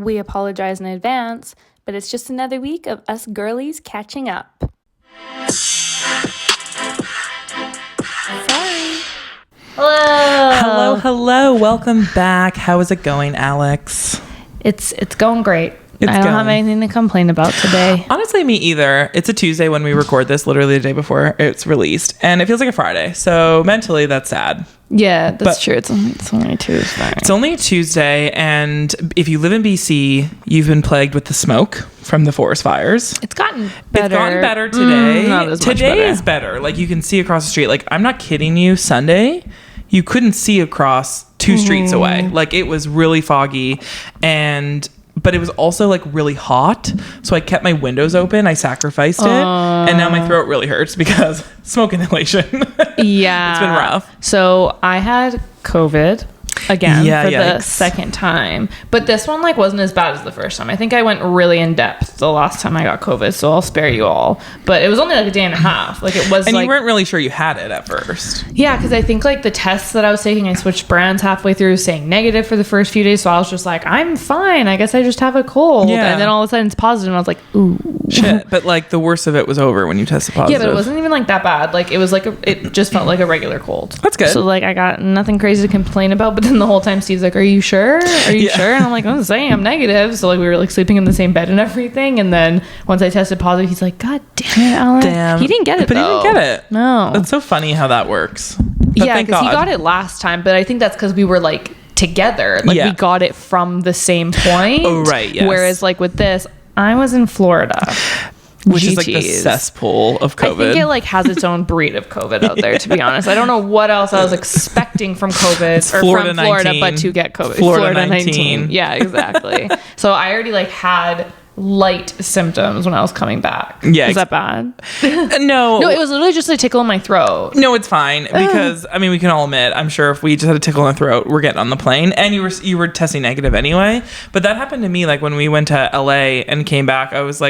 We apologize in advance, but it's just another week of us girlies catching up. Sorry. Hello. Welcome back. How is it going, Alex? It's going great. I don't have anything to complain about today. Honestly, me either. It's a Tuesday when we record this, literally the day before it's released. And it feels like a Friday. So mentally, that's sad. Yeah, that's true. It's only Tuesday. It's only a Tuesday. And if you live in BC, you've been plagued with the smoke from the forest fires. It's gotten better. It's gotten better today. Not as much today better. is better. Like, you can see across the street. Like, I'm not kidding you. Sunday, you couldn't see across two streets away. Like, it was really foggy. But it was also like really hot. So I kept my windows open. I sacrificed it. And now my throat really hurts because smoke inhalation. Yeah. It's been rough. So I had COVID again for yikes. the second time. But this one wasn't as bad as the first time. I think I went really in depth the last time I got COVID. So I'll spare you all. But it was only a day and a half. Like, it was and you weren't really sure you had it at first. Yeah, because I think the tests that I was taking, I switched brands halfway through, saying negative for the first few days. So I was just like, I'm fine. I guess I just have a cold. Yeah. And then all of a sudden it's positive. And I was like, ooh. Shit. But the worst of it was over when you tested positive. Yeah, but it wasn't even that bad. It was it just felt like a regular cold. That's good. So I got nothing crazy to complain about. But then the whole time Steve's like, are you sure? Are you sure? And I'm like, I'm saying I'm negative. So we were sleeping in the same bed and everything. And then once I tested positive, he's like, God damn it, Alan. Damn. He didn't get it, But he didn't get it. No. That's so funny how that works. But yeah, because he got it last time. But I think that's because we were together. We got it from the same point. Oh, right, yes. Whereas with this, I was in Florida. Which is the cesspool of COVID. I think it has its own breed of COVID out there, to be honest. I don't know what else I was expecting from COVID or from Florida, but to get COVID. Florida 19. Yeah, exactly. So I already had light symptoms when I was coming back. Yeah. Is that bad? No, it was literally just a tickle in my throat. No, it's fine because we can all admit, I'm sure if we just had a tickle in the throat, we're getting on the plane. And you were testing negative anyway. But that happened to me when we went to LA and came back. I was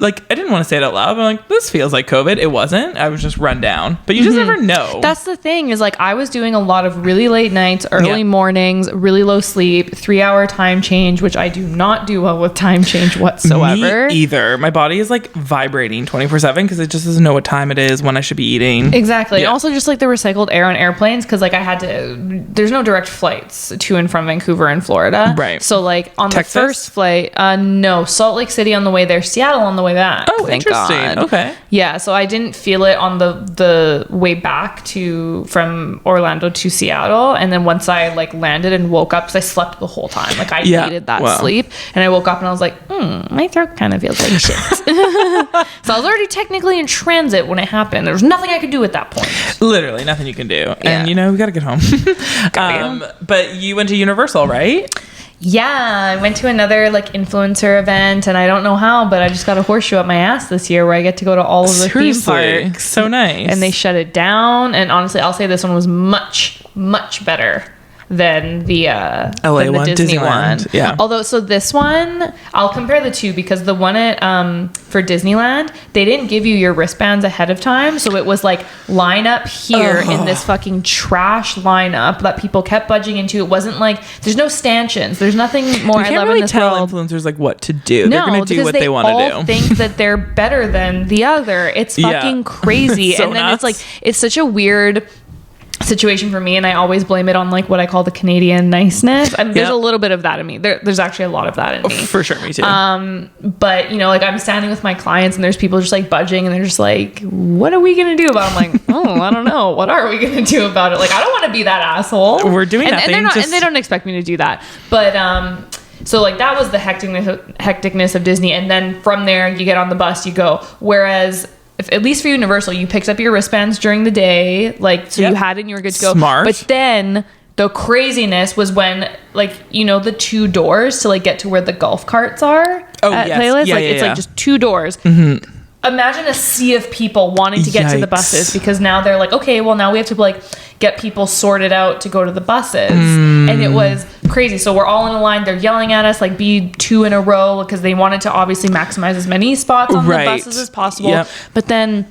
I didn't want to say it out loud, but this feels like COVID. It wasn't. I was just run down. But you just never know. That's the thing is I was doing a lot of really late nights, early mornings, really low sleep, 3-hour time change, which I do not do well with time change whatsoever. Me either. My body is vibrating 24/7 because it just doesn't know what time it is, when I should be eating. Exactly. Yeah. And also just the recycled air on airplanes because I had to, there's no direct flights to and from Vancouver and Florida. Right. So on Texas? the first flight, no, Salt Lake City on the way there, Seattle on the way back. Oh, thank interesting. God. Okay. Yeah, so I didn't feel it on the way back from Orlando to Seattle, and then once I landed and woke up, because I slept the whole time, I needed that sleep, and I woke up and I was like, my throat kind of feels like shit. So I was already technically in transit when it happened. There was nothing I could do at that point. Literally nothing you can do, and we gotta get home. But you went to Universal, right? Yeah, I went to another influencer event, and I don't know how, but I just got a horseshoe up my ass this year where I get to go to all of the theme parks. So nice. And they shut it down, and honestly, I'll say this one was much, much better than the LA one, Disney Disneyland. one. Yeah. Although, so this one, I'll compare the two because the one at for Disneyland, they didn't give you your wristbands ahead of time, so it was line up here in this fucking trash lineup that people kept budging into. It wasn't there's no stanchions, there's nothing more I love in this world. You can't really tell influencers what to do. No, they're gonna do what they want to do. Think that they're better than the other. It's fucking crazy. So and then nuts. it's such a weird situation for me, and I always blame it on what I call the Canadian niceness. There's a little bit of that in me. There's actually a lot of that in me. For sure, me too. But I'm standing with my clients, and there's people just budging, and they're just what are we gonna do about it? I'm oh, I don't know. What are we gonna do about it? I don't want to be that asshole. We're doing nothing. And they don't expect me to do that. But so that was the hecticness of Disney, and then from there you get on the bus, you go. Whereas at least for Universal, you picked up your wristbands during the day, you had it and you were good to go. Smart. But then the craziness was when the two doors to get to where the golf carts are at Playlist. It's just two doors. Mm-hmm. Imagine a sea of people wanting to get to the buses because now they're okay, well, now we have to get people sorted out to go to the buses. And it was crazy. So we're all in a line. They're yelling at us be 2 in a row because they wanted to obviously maximize as many spots on the buses as possible. Yep. But then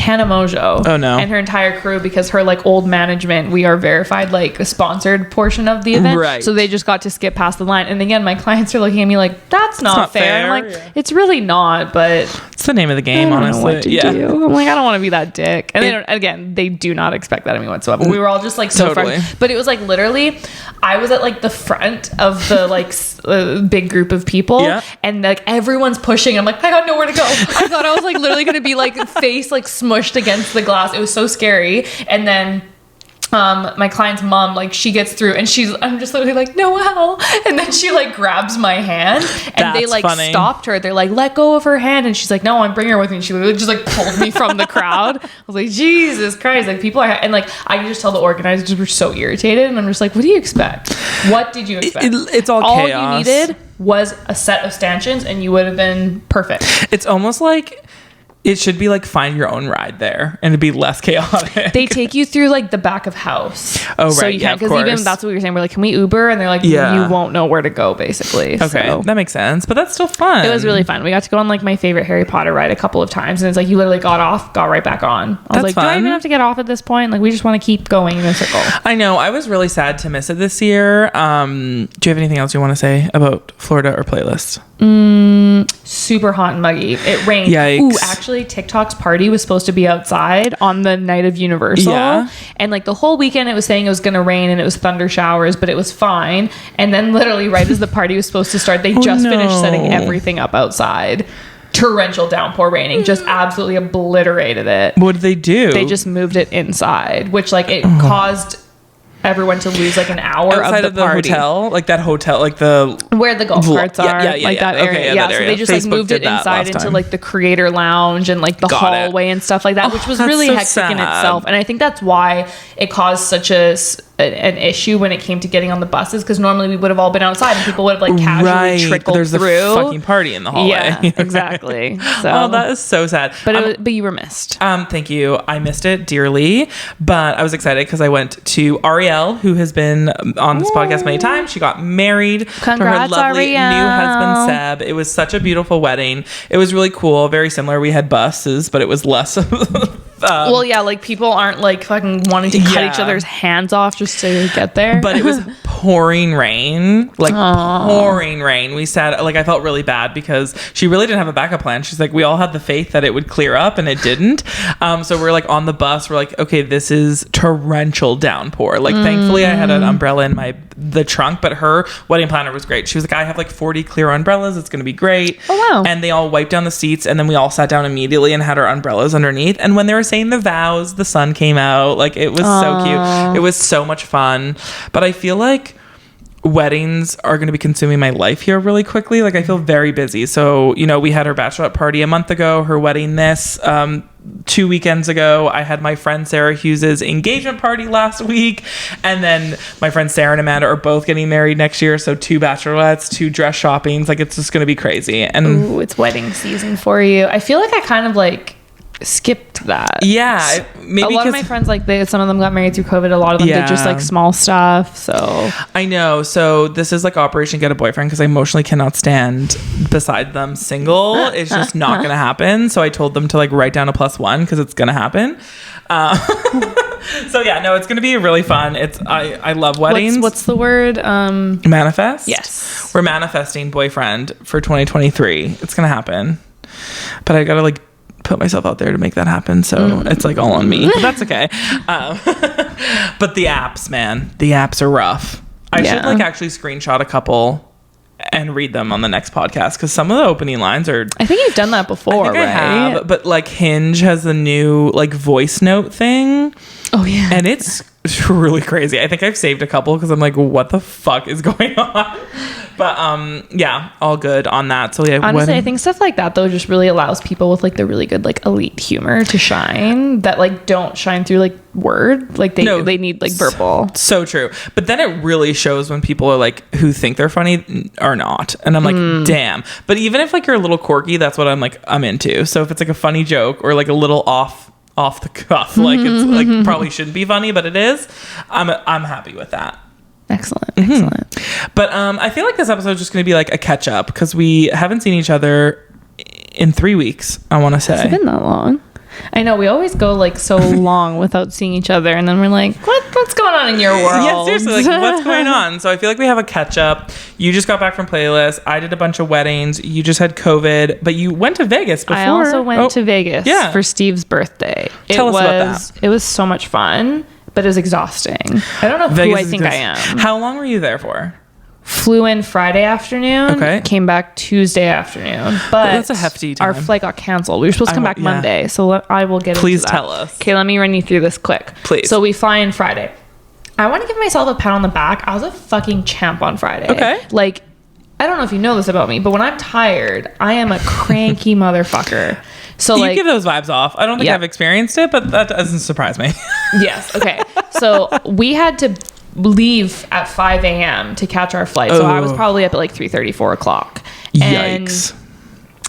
Tana Mojo. Oh no. And her entire crew, because her like old management, we are verified like a sponsored portion of the event. Right. So they just got to skip past the line. And again, my clients are looking at me like, that's not fair. And I'm like, it's really not, but it's the name of the game, honestly. What to do. I'm like, I don't want to be that dick. And they do not expect that of me whatsoever. We were all just like so totally. But it was like literally, I was at like the front of the like big group of people, and like everyone's pushing. I'm like, I got nowhere to go. I thought I was like literally gonna be like face like smushed against the glass. It was so scary. And then my client's mom, like she gets through and I'm just literally like, Noelle. And then she like grabs my hand and they like stopped her. They're like, let go of her hand. And she's like, no, I'm bringing her with me. And she literally just like pulled me from the crowd. I was like, Jesus Christ. Like people are, and like, I can just tell the organizers were so irritated. And I'm just like, what do you expect? What did you expect? It's all chaos. All you needed was a set of stanchions and you would have been perfect. It's almost like it should be like find your own ride there and it'd be less chaotic. They take you through like the back of house. Oh, right. So you can't, because even that's what we were saying. We're like, can we Uber? And they're like, you won't know where to go, basically. Okay, so that makes sense. But that's still fun. It was really fun. We got to go on like my favorite Harry Potter ride a couple of times. And it's like, you literally got off, got right back on. I was like, fun. Do I even have to get off at this point? Like, we just want to keep going in a circle. I know. I was really sad to miss it this year. Do you have anything else you want to say about Florida or playlist? Super hot and muggy. It rained. Yikes. Ooh, actually, TikTok's party was supposed to be outside on the night of Universal. Yeah. And like the whole weekend it was saying it was going to rain and it was thunder showers, but it was fine. And then literally right as the party was supposed to start, they just finished setting everything up outside. Torrential downpour raining just absolutely obliterated it. What did they do? They just moved it inside, which like it caused everyone to lose like an hour outside of the party. Hotel, like that hotel, like the where the golf carts are, like that area. Okay, yeah, that area. So they just like moved it inside into like the creator lounge and like the hallway and stuff like that, which was really hectic in itself. And I think that's why it caused such an issue when it came to getting on the buses, because normally we would have all been outside and people would have like casually trickled There's through. There's a fucking party in the hallway. Yeah, exactly. So, that is so sad. But you were missed. Thank you. I missed it dearly, but I was excited because I went to Ariel, who has been on this podcast many times. She got married to her lovely new husband Seb. It was such a beautiful wedding. It was really cool. Very similar. We had buses, but it was less of well, yeah, like people aren't like fucking wanting to cut each other's hands off just to get there. But it was pouring rain, pouring rain. We sat, like, I felt really bad because she really didn't have a backup plan. She's like, we all had the faith that it would clear up and it didn't. So we're like on the bus. We're like, okay, this is torrential downpour. Like, thankfully I had an umbrella in the trunk, but her wedding planner was great. She was like, I have like 40 clear umbrellas. It's going to be great. Oh, wow. And they all wiped down the seats and then we all sat down immediately and had our umbrellas underneath. And when they were saying the vows, the sun came out. Like, it was so cute. It was so much fun. But I feel like weddings are going to be consuming my life here really quickly. Like, I feel very busy. So, you know, we had her bachelorette party a month ago, her wedding 2 weekends ago. I had my friend Sarah Hughes's engagement party last week, and then my friends Sarah and Amanda are both getting married next year, so 2 bachelorettes, 2 dress shoppings. Like, it's just going to be crazy. And ooh, it's wedding season for you. I feel like I kind of like skipped that. Yeah, maybe a lot of my friends, like, some of them got married through COVID. A lot of them did just like small stuff. So I know. So this is like Operation Get a Boyfriend, because I emotionally cannot stand beside them single. It's just not gonna happen. So I told them to like write down a +1 because it's gonna happen. So yeah, no, it's gonna be really fun. I love weddings. What's the word? Manifest. Yes, we're manifesting boyfriend for 2023. It's gonna happen, but I gotta like put myself out there to make that happen, so it's like all on me, but that's okay. But the apps, man, the apps are rough. I should like actually screenshot a couple and read them on the next podcast, because some of the opening lines are, I think you've done that before, right? I have, but like Hinge has the new like voice note thing. Oh yeah, and it's really crazy. I think I've saved a couple because I'm like, what the fuck is going on? But yeah, all good on that. So yeah, honestly, I think stuff like that though just really allows people with like the really good like elite humor to shine, that like don't shine through like word. Like they need like verbal. So true. But then it really shows when people are like, who think they're funny are not. And I'm like, damn. But even if like you're a little quirky, that's what I'm into. So if it's like a funny joke or like a little off the cuff, like it's like probably shouldn't be funny, but it is, I'm happy with that. Excellent. But I feel like this episode is just going to be like a catch up, because we haven't seen each other in 3 weeks, I want to say. Has it been that long? I know, we always go like so long without seeing each other, and then we're like, what's going on in your world? Yeah, seriously, like, what's going on? So I feel like we have a catch up. You just got back from Playlist. I did a bunch of weddings. You just had COVID, but you went to Vegas before. I also went to Vegas for Steve's birthday. Tell us about that. It was so much fun, but it was exhausting. I don't know who I think I am. How long were you there for? Flew in Friday afternoon. Okay. Came back Tuesday afternoon. But that's a hefty time. Our flight got canceled. We were supposed to come back Monday. So I will get Please into that. tell us. Okay, let me run you through this quick. Please. So we fly in Friday. I want to give myself a pat on the back. I was a fucking champ on Friday. Okay. Like, I don't know if you know this about me, but when I'm tired, I am a cranky motherfucker. So you give those vibes off. I don't think I've experienced it, but that doesn't surprise me. Yes. Okay. So we had to leave at 5 a.m. to catch our flight. So I was probably up at like 3:30, 4 o'clock. Yikes.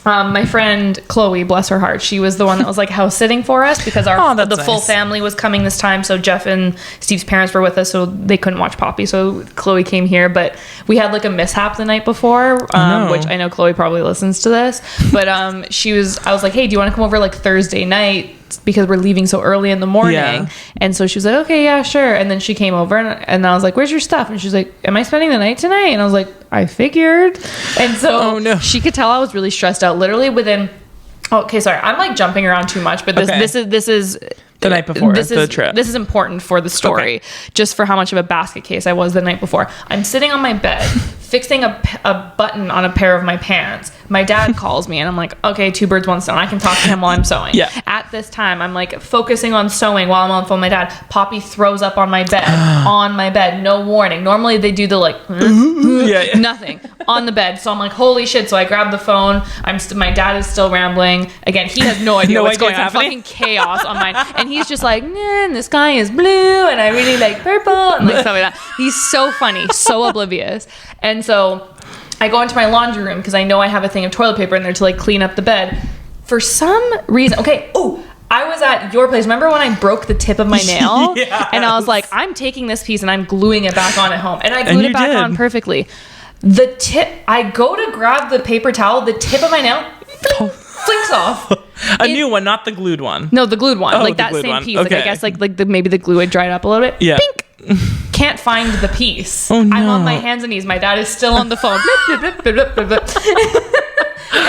And my friend Chloe, bless her heart, she was the one that was like house sitting for us because the full family was coming this time. So Jeff and Steve's parents were with us, so they couldn't watch Poppy. So Chloe came here, but we had like a mishap the night before, which I know Chloe probably listens to this. But I was like, hey, do you want to come over like Thursday night? Because we're leaving so early in the morning. Yeah. And so she was like, okay, yeah, sure. And then she came over and I was like, where's your stuff? And she's like, am I spending the night tonight? And I was like, I figured. And so she could tell I was really stressed out. Literally within, I'm like jumping around too much, but this is the night before the trip. This is important for the story, just for how much of a basket case I was the night before. I'm sitting on my bed, fixing a button on a pair of my pants. My dad calls me and I'm like, okay, two birds, one stone. I can talk to him while I'm sewing. Yeah. At this time, I'm like focusing on sewing while I'm on the phone with my dad. Poppy throws up on my bed, no warning. Normally they do the like, nothing on the bed. So I'm like, holy shit. So I grab the phone. My dad is still rambling. Again, he has no idea what's going on. Fucking chaos on mine. And he's just like, and the sky is blue and I really like purple and like stuff like that. He's so funny, so oblivious. And so I go into my laundry room because I know I have a thing of toilet paper in there to like clean up the bed. For some reason, I was at your place. Remember when I broke the tip of my nail? Yes. And I was like, I'm taking this piece and I'm gluing it back on at home. And I glued it back on perfectly. The tip, I go to grab the paper towel, the tip of my nail flinks off. A new one, not the glued one. No, the glued one. Like that same piece. Okay. Like I guess like maybe the glue had dried up a little bit. Yeah. Pink. Can't find the piece. Oh, no. I'm on my hands and knees. My dad is still on the phone. And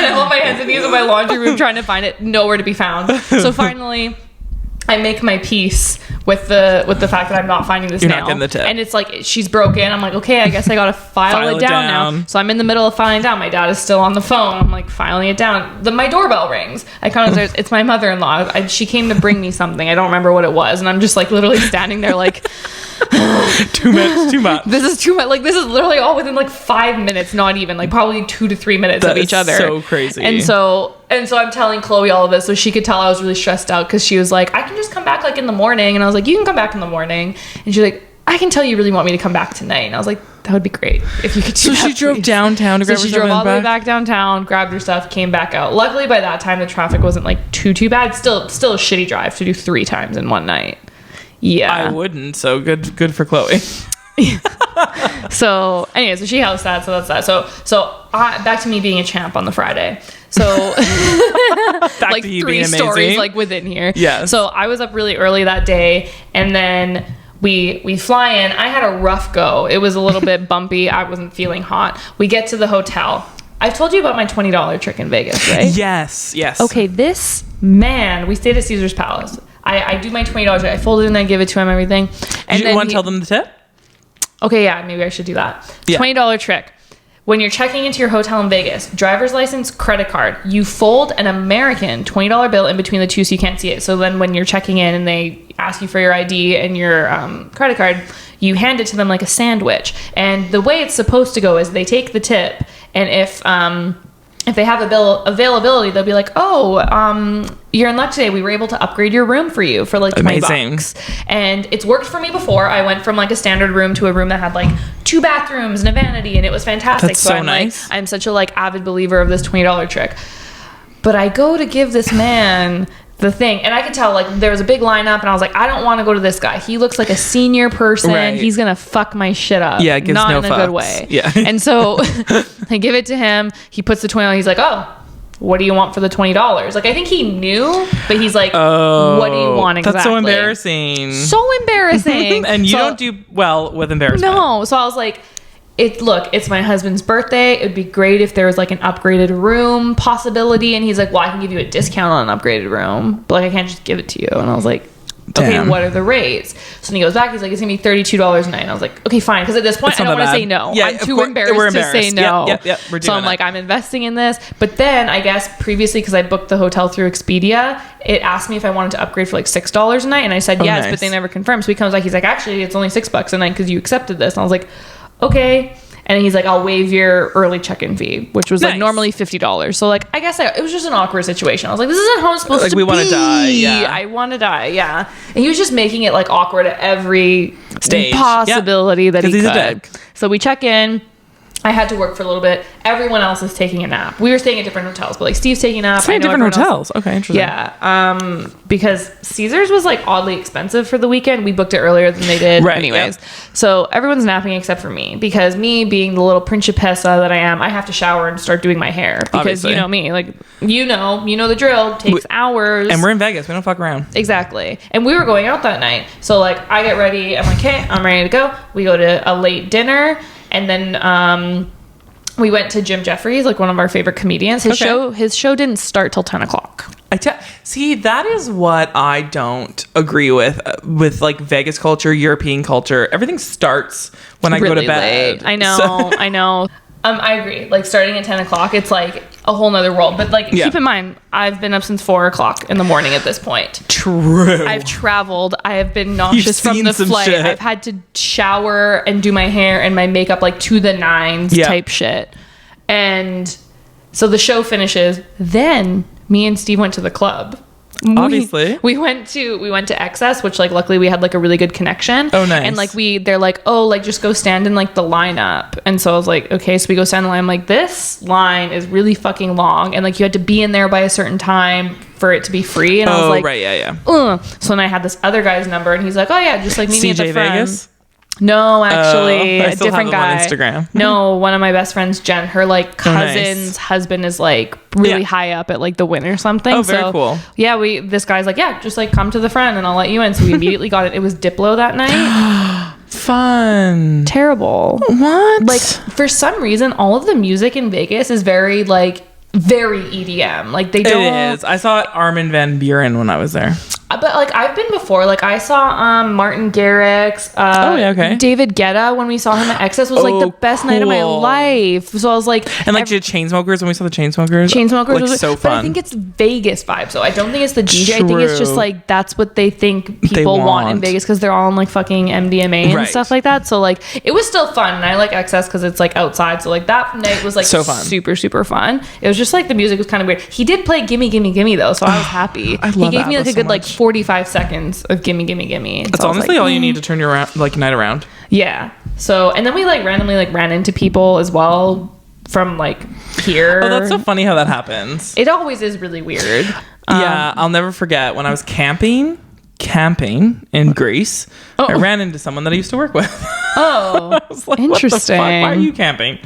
I'm on my hands and knees in my laundry room trying to find it. Nowhere to be found. So finally, I make my peace with the fact that I'm not finding this nail. Not getting the tip. And it's like, she's broken. I'm like, okay, I guess I gotta file it down now. So I'm in the middle of filing down. My dad is still on the phone. I'm like filing it down. My doorbell rings. I come upstairs. It's my mother-in-law. She came to bring me something. I don't remember what it was. And I'm just like literally standing there like... 2 minutes, too much. This is too much. Like this is literally all within like 5 minutes, not even like probably 2 to 3 minutes of each other. So crazy. And so I'm telling Chloe all of this, so she could tell I was really stressed out because she was like, I can just come back like in the morning, and I was like, you can come back in the morning, and she's like, I can tell you really want me to come back tonight, and I was like, that would be great if you could do that. So she drove downtown to grab her stuff. She drove all the way back downtown, grabbed her stuff, came back out. Luckily by that time the traffic wasn't like too bad. Still a shitty drive to do 3 times in one night. Yeah, I wouldn't. So good for Chloe. So anyway, so she housed that. So that's that. So back to me being a champ on the Friday. So back like to you 3 being stories amazing. like within here. Yeah. So I was up really early that day, and then we fly in. I had a rough go. It was a little bit bumpy. I wasn't feeling hot. We get to the hotel. I've told you about my $20 trick in Vegas, right? Yes. Okay, this man, we stayed at Caesar's Palace. I do my $20 trick. I fold it and I give it to him, everything. And you want to tell them the tip? Okay, yeah, maybe I should do that. Yeah. $20 trick. When you're checking into your hotel in Vegas, driver's license, credit card, you fold an American $20 bill in between the two so you can't see it. So then when you're checking in and they ask you for your ID and your credit card, you hand it to them like a sandwich. And the way it's supposed to go is they take the tip, and if they have availability, they'll be like, you're in luck today. We were able to upgrade your room for you for like $20. And it's worked for me before. I went from like a standard room to a room that had like 2 bathrooms and a vanity, and it was fantastic. That's so nice. I'm such a like avid believer of this $20 trick. But I go to give this man the thing, and I could tell like there was a big lineup, and I was like, I don't want to go to this guy. He looks like a senior person. Right. He's gonna fuck my shit up. Yeah, it gives not no in a fucks. good way. Yeah. And so I give it to him. He puts the $20. He's like, oh, what do you want for the $20? Like, I think he knew, but he's like, what do you want exactly? That's so embarrassing. So embarrassing. And you don't do well with embarrassment. No. So I was like, it's my husband's birthday. It would be great if there was like an upgraded room possibility. And he's like, well, I can give you a discount on an upgraded room, but like, I can't just give it to you. And I was like, okay, what are the rates? So then he goes back. He's like, it's going to be $32 a night. And I was like, okay, fine. Because at this point, I don't want to say no. Yeah, I'm too embarrassed to say no. Yep, we're doing so I'm like, I'm investing in this. But then I guess previously, because I booked the hotel through Expedia, it asked me if I wanted to upgrade for like $6 a night. And I said yes, but they never confirmed. So he comes back. He's like, actually, it's only $6 a night because you accepted this. And I was like, okay. And he's like, I'll waive your early check-in fee, which was like normally $50. So like, I guess it was just an awkward situation. I was like, this isn't how I'm supposed to be. Like, we want to die. Yeah. I want to die. Yeah. And he was just making it like awkward at every stage possibility that he could. A dick. So we check in. I had to work for a little bit. Everyone else is taking a nap. We were staying at different hotels, but like Steve's taking a nap. Staying at different hotels. Okay, interesting. Yeah. Because Caesars was like oddly expensive for the weekend. We booked it earlier than they did. Right. Anyways. Yeah. So everyone's napping except for me, because me being the little principessa that I am, I have to shower and start doing my hair because obviously. You know me, like, you know the drill. It takes hours. And we're in Vegas. We don't fuck around. Exactly. And we were going out that night. So like, I get ready. I'm like, okay, I'm ready to go. We go to a late dinner. And then we went to Jim Jeffries, like one of our favorite comedians. His show didn't start till 10 o'clock. See, that is what I don't agree with like Vegas culture, European culture. Everything starts when I go to bed. Late. I know. I agree. Like, starting at 10 o'clock, it's like a whole nother world. But like, keep in mind, I've been up since 4 o'clock in the morning at this point. True. I've traveled. I have been nauseous from the flight. Shit. I've had to shower and do my hair and my makeup like to the nines type shit. And so the show finishes. Then me and Steve went to the club. Obviously, we went to XS, which like luckily we had like a really good connection. Oh, nice. And like they're like, oh, like just go stand in like the lineup. And so I was like, okay, so we go stand in the line. I'm like, this line is really fucking long, and like you had to be in there by a certain time for it to be free. And I was like, right, yeah. So then I had this other guy's number, and he's like, oh yeah, just like meet me at the front. Vegas? No, actually, I a different guy. On Instagram. No, one of my best friends, Jen, her like cousin's husband is like really high up at like the Wynn or something. Oh, very cool. Yeah, this guy's like, yeah, just like come to the front and I'll let you in. So we immediately got it. It was Diplo that night. Fun. Terrible. What? Like, for some reason, all of the music in Vegas is very EDM. Like, they don't. It is. I saw Armin van Buuren when I was there. But like, I've been before. Like, I saw Martin Garrix, David Guetta when we saw him at XS was like the best night of my life. So I was like, and like the Chainsmokers when we saw the Chainsmokers was so fun. But I think it's Vegas vibe. So I don't think it's the DJ. True. I think it's just like that's what they think people want in Vegas because they're all on like fucking MDMA and stuff like that. So like, it was still fun, and I like XS because it's like outside. So like that night was like so fun. Super super fun. It was just like the music was kind of weird. He did play Gimme Gimme Gimme though, so I was happy. He gave me like a good like 45 seconds of Gimme Gimme Gimme. That's honestly all you need to turn your night around. Yeah. So, and then we like randomly like ran into people as well from like here. Oh, that's so funny how that happens. It always is really weird. Yeah, I'll never forget when I was camping in Greece. I ran into someone that I used to work with. Oh, I was like, interesting. What the fuck? Why are you camping?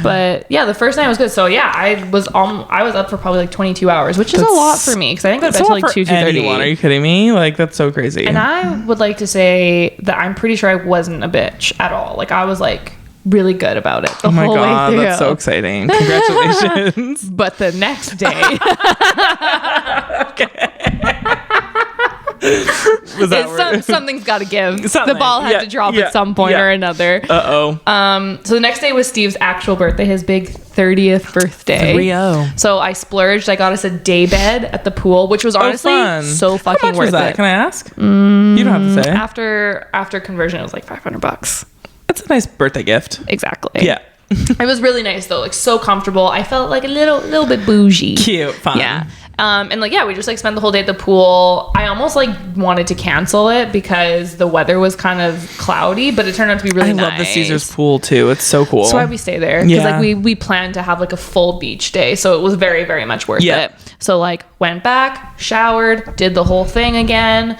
But yeah, the first night was good. So yeah, I was up for probably like 22 hours, which is a lot for me because I didn't go to bed till like 2:30. Are you kidding me? Like, that's so crazy. And I would like to say that I'm pretty sure I wasn't a bitch at all. Like, I was like really good about it the whole way through. That's so exciting. Congratulations. But the next day. Something's got to give. The ball had to drop at some point or another. So the next day was Steve's actual birthday, his big 30th birthday. 3-0. So I splurged. I got us a day bed at the pool, which was honestly so fucking How much worth was that? it. Can I ask? You don't have to say. After conversion, it was like $500. That's a nice birthday gift. Exactly. Yeah. It was really nice though, like so comfortable. I felt like a little bit bougie. Cute, fun. Yeah. And like, yeah, we just like spent the whole day at the pool. I almost like wanted to cancel it because the weather was kind of cloudy, but it turned out to be really nice. I love the Caesars pool too. It's so cool. That's why we stay there. Because like we planned to have like a full beach day. So it was very, very much worth it. So like went back, showered, did the whole thing again.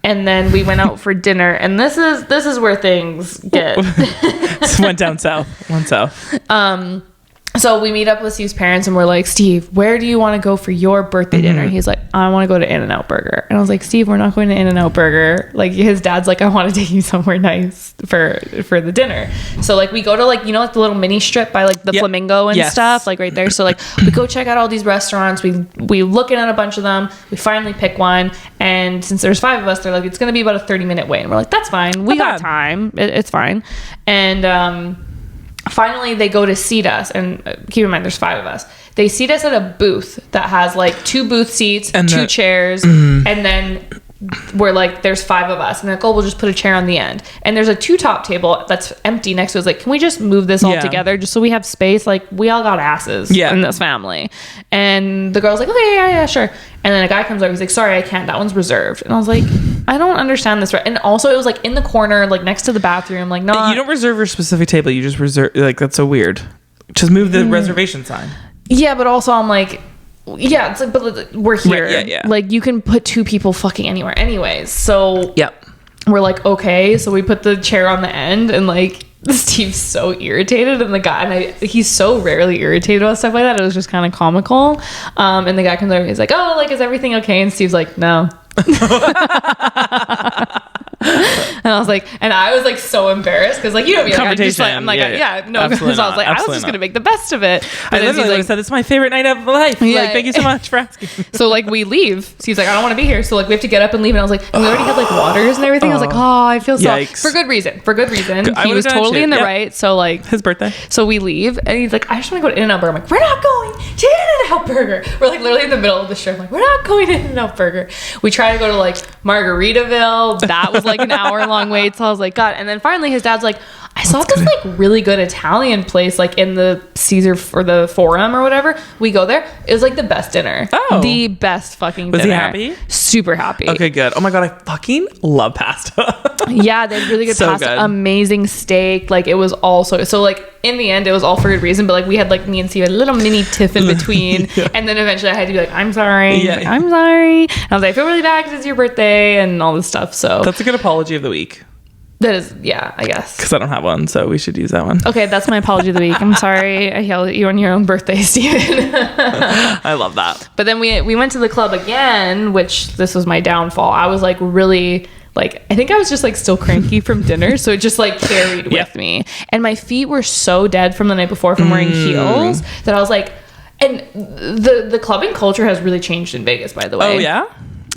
And then we went out for dinner, and this is where things get went down south. Went south. So we meet up with Steve's parents and we're like, Steve, where do you want to go for your birthday dinner? He's like, I want to go to In-N-Out Burger. And I was like, Steve, we're not going to In-N-Out Burger. Like his dad's like, I want to take you somewhere nice for the dinner. So like we go to like, you know, like the little mini strip by like the Flamingo and stuff, like right there. So like we go check out all these restaurants. We looking at a bunch of them. We finally pick one. And since there's 5 of us, they're like, it's going to be about a 30-minute wait. And we're like, that's fine. We got time. It's fine. And, finally they go to seat us, and keep in mind there's 5 of us. They seat us at a booth that has like 2 booth seats and 2 chairs, and then we're like, there's 5 of us, and they're like, oh, we'll just put a chair on the end, and there's a 2-top table that's empty next to us. Like, can we just move this all together just so we have space? Like, we all got asses in this family. And the girl's like, okay, yeah, sure. And then a guy comes over, he's like, sorry, I can't, that one's reserved. And I was like, I don't understand this. And also it was like in the corner, like next to the bathroom. Like, no, you don't reserve your specific table, you just reserve, like, that's so weird. Just move the reservation sign. Yeah, but also I'm like, yeah, it's like, but we're here. Right, yeah. Like, you can put 2 people fucking anywhere anyways. So we're like, okay. So we put the chair on the end, and like Steve's so irritated, and the guy, and he's so rarely irritated about stuff like that. It was just kind of comical. And the guy comes over, he's like, oh, like, is everything okay? And Steve's like, no. And I was like so embarrassed because, like, you know me, like, I'm just like, I'm like, no, because I was like, I was just gonna make the best of it. But I literally said, it's my favorite night of life. Yeah. Like, thank you so much for asking. So like we leave. Steve's like, I don't want to be here. So like we have to get up and leave. And I was like, and we already had like waters and everything. I was like, oh, I feel so for good reason. He was totally in the right. So like his birthday. So we leave, and he's like, I just want to go to In-N-Out Burger. I'm like, we're not going to In-N-Out Burger. We're like literally in the middle of the strip. I'm like, we're not going to In-N-Out Burger. We try to go to like Margaritaville. That was like an hour-long wait. So I was like, God. And then finally his dad's like, I saw this like really good Italian place like in the Caesar for the Forum or whatever. We go there. It was like the best dinner. Oh. The best fucking dinner. Was he happy? Super happy. Okay, good. Oh my God, I fucking love pasta. Yeah, they had really good pasta. Good. Amazing steak. Like, it was all so like in the end it was all for good reason, but like we had like, me and Steve had a little mini tiff in between. And then eventually I had to be like, I'm sorry. Yeah. Like, I'm sorry. And I was like, I feel really bad because it's your birthday and all this stuff. So that's a good apology of the week. That is, yeah, I guess. Because I don't have one, so we should use that one. Okay, that's my apology of the week. I'm sorry I yelled at you on your own birthday, Steven. I love that. But then we went to the club again, which this was my downfall. I was like really, like, I think I was just like still cranky from dinner, so it just like carried with me. And my feet were so dead from the night before from wearing heels that I was like, and the clubbing culture has really changed in Vegas, by the way. Oh, yeah?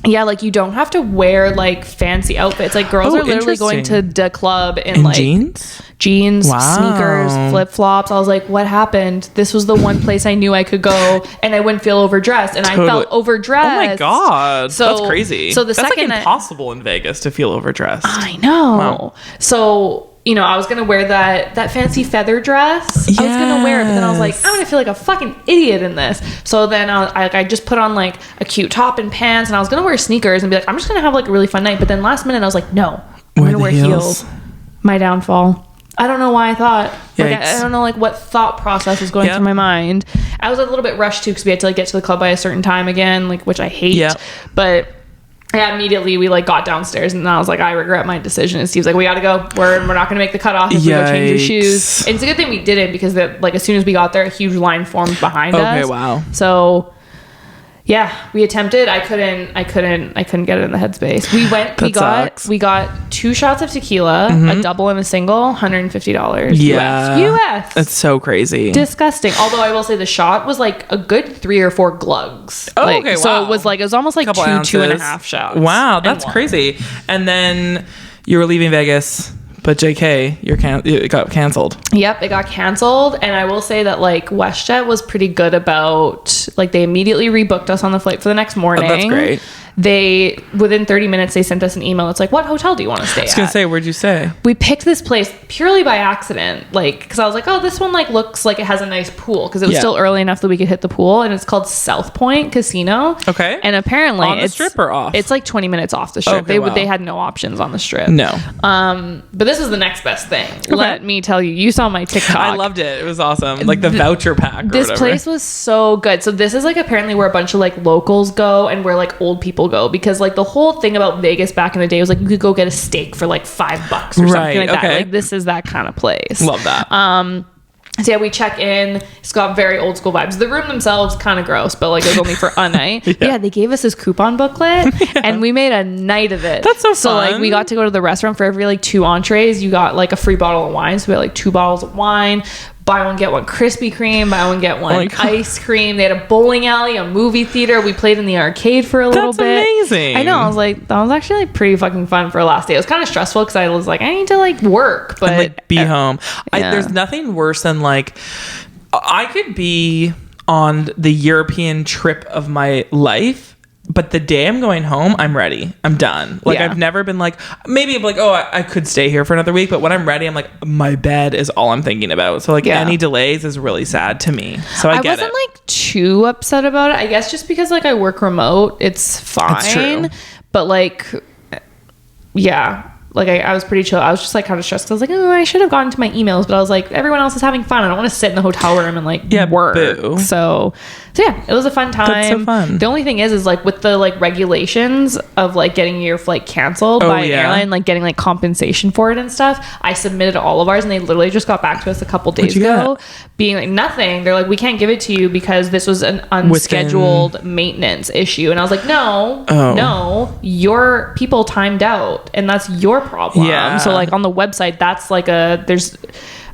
Yeah, like you don't have to wear like fancy outfits. Like girls are literally going to the club in like jeans, sneakers, flip flops. I was like, what happened? This was the one place I knew I could go and I wouldn't feel overdressed, and I felt overdressed. Oh my God, so that's crazy. So that's like impossible in Vegas to feel overdressed. I know. Wow. So, you know, I was gonna wear that fancy feather dress. Yes. I was gonna wear it, but then I was like, I'm gonna feel like a fucking idiot in this. So then I just put on like a cute top and pants, and I was gonna wear sneakers and be like, I'm just gonna have like a really fun night. But then last minute I was like, no, I'm gonna wear heels. My downfall. I don't know why I thought. Like, I don't know like what thought process was going through my mind. I was a little bit rushed too because we had to like get to the club by a certain time again, like, which I hate. Yeah. But yeah, immediately we like got downstairs, and I was like, I regret my decision. And Steve's like, we gotta go. We're not gonna make the cutoff if we go change your shoes. And it's a good thing we didn't, because like as soon as we got there, a huge line formed behind us. Okay, wow. So yeah, we attempted. I couldn't get it in the headspace. We got 2 shots of tequila, a double and a single, $150. Yeah. US. That's so crazy. Disgusting. Although I will say the shot was like a good 3 or 4 glugs. Oh, okay, wow. So it was almost like 2.5 shots. Wow, that's crazy. And then you were leaving Vegas, but JK, it got canceled. Yep, it got canceled. And I will say that like WestJet was pretty good about, like, they immediately rebooked us on the flight for the next morning. Oh, that's great. They, within 30 minutes, they sent us an email. It's like, what hotel do you want to stay at? I was going to say, where'd you stay? We picked this place purely by accident. Like, because I was like, oh, this one like looks like it has a nice pool. Because it was still early enough that we could hit the pool. And it's called South Point Casino. Okay. And apparently on the strip or off? It's like 20 minutes off the strip. Okay, they had no options on the strip. No. But this is the next best thing. Okay. Let me tell you. You saw my TikTok. I loved it. It was awesome. Like the voucher pack or this whatever. Place was so good. So this is like apparently where a bunch of like locals go and where like old people go, because like the whole thing about Vegas back in the day was like you could go get a steak for like $5 or something like that. Like this is that kind of place. Love that. So yeah, we check in. It's got very old school vibes. The room themselves kind of gross, but like it was only for a night. Yeah, they gave us this coupon booklet and we made a night of it. That's so fun. So like we got to go to the restaurant for every like 2 entrees. You got like a free bottle of wine. So we had like 2 bottles of wine. Buy one, get one Krispy Kreme. Buy one, get one ice cream. They had a bowling alley, a movie theater. We played in the arcade for a little bit. That's amazing. I know. I was like, that was actually like pretty fucking fun for a last day. It was kind of stressful because I was like, I need to like work, but and, like be home. There's nothing worse than like, I could be on the European trip of my life, but the day I'm going home, I'm ready. I'm done. Like I've never been like, maybe I'm like, oh, I could stay here for another week. But when I'm ready, I'm like, my bed is all I'm thinking about. So like any delays is really sad to me. So I get it. I wasn't like too upset about it. I guess just because like I work remote, it's fine. That's true. But like, yeah. Like I was pretty chill. I was just like kind of stressed. I was like, oh, I should have gone to my emails, but I was like, everyone else is having fun. I don't want to sit in the hotel room and like work. Boo. So yeah, it was a fun time. That's so fun. The only thing is like with the like regulations of like getting your flight canceled by an airline, like getting like compensation for it and stuff. I submitted all of ours and they literally just got back to us a couple days ago being like nothing. They're like, we can't give it to you because this was an unscheduled maintenance issue. And I was like, no, your people timed out and that's your problem. Yeah. So like on the website, that's like there's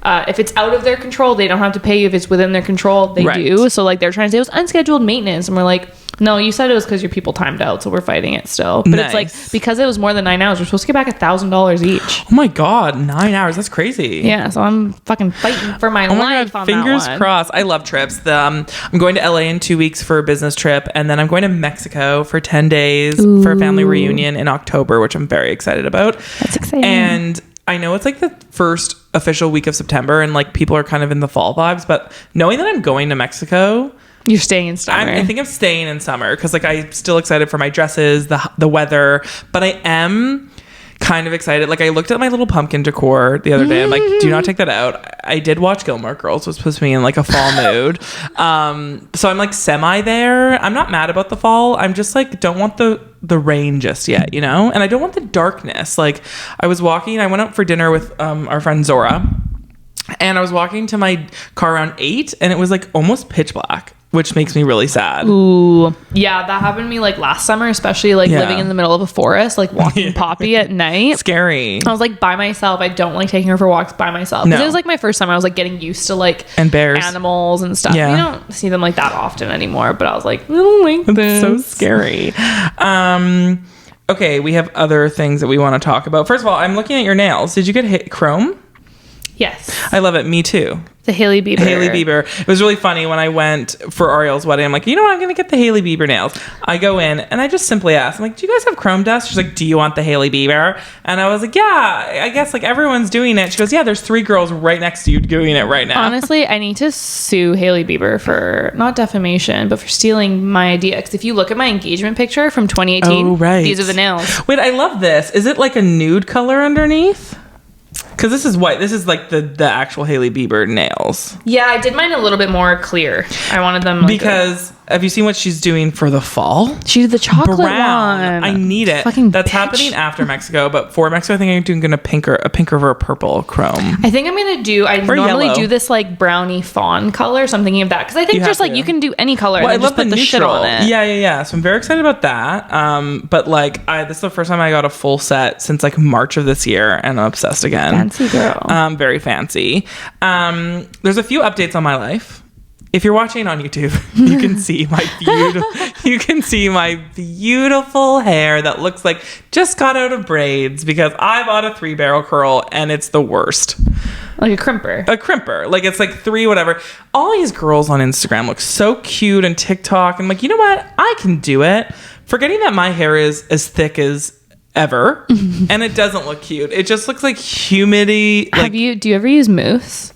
if it's out of their control, they don't have to pay you. If it's within their control, they do. So like they're trying to say it was unscheduled maintenance, and we're like, no, you said it was because your people timed out, so we're fighting it still. But it's like because it was more than 9 hours, we're supposed to get back $1,000 each. Oh my god, 9 hours, that's crazy. Yeah, so I'm fucking fighting for my life. God, on fingers that one. Crossed. I love trips. I'm going to LA in 2 weeks for a business trip, and then I'm going to Mexico for 10 days for a family reunion in October, which I'm very excited about. That's exciting. And I know it's like the first official week of September and like people are kind of in the fall vibes, but knowing that I'm going to Mexico, you're staying in summer. I think I'm staying in summer because like I'm still excited for my dresses, the weather, but I am kind of excited. Like I looked at my little pumpkin decor the other day. I'm like, do not take that out. I did watch Gilmore Girls, which puts me in like a fall mood. So I'm like semi there. I'm not mad about the fall. I'm just like don't want the rain just yet, you know? And I don't want the darkness. Like I went out for dinner with our friend Zora, and I was walking to my car around 8 and it was like almost pitch black, which makes me really sad. Ooh. Yeah, that happened to me like last summer, especially like living in the middle of a forest, like walking Poppy at night. Scary. I was like by myself. I don't like taking her for walks by myself. Because it was like my first summer. I was like getting used to like and bears, animals and stuff. You don't see them like that often anymore, but I was like, I don't like this. It's so scary. Okay, we have other things that we want to talk about. First of all, I'm looking at your nails. Did you get chrome? Yes. I love it. Me too. The Hailey Bieber. It was really funny when I went for Ariel's wedding. I'm like, you know what? I'm going to get the Hailey Bieber nails. I go in and I just simply ask, I'm like, do you guys have chrome dust? She's like, do you want the Hailey Bieber? And I was like, yeah, I guess like everyone's doing it. She goes, yeah, there's 3 girls right next to you doing it right now. Honestly, I need to sue Hailey Bieber for not defamation, but for stealing my idea. Because if you look at my engagement picture from 2018, these are the nails. Wait, I love this. Is it like a nude color underneath? Because this is white. This is like the actual Hailey Bieber nails. Yeah, I did mine a little bit more clear. I wanted them like because have you seen what she's doing for the fall? She did the chocolate brown one. I need it. That's happening after Mexico, but for Mexico, I think I'm doing a pink or a purple chrome. I think I'm gonna do. I normally do this like brownie fawn color, so I'm thinking of that because I think just like you can do any color. Well, and I love just put the shit on it. Yeah. So I'm very excited about that. But like, this is the first time I got a full set since like March of this year, and I'm obsessed again. Fancy girl. Very fancy. There's a few updates on my life. If you're watching on YouTube, you can see my beautiful hair that looks like just got out of braids because I bought a 3-barrel curl and it's the worst. Like a crimper. Like it's like 3 whatever. All these girls on Instagram look so cute and TikTok. And I'm like, you know what? I can do it. Forgetting that my hair is as thick as ever and it doesn't look cute. It just looks like humidity. Like, do you ever use mousse?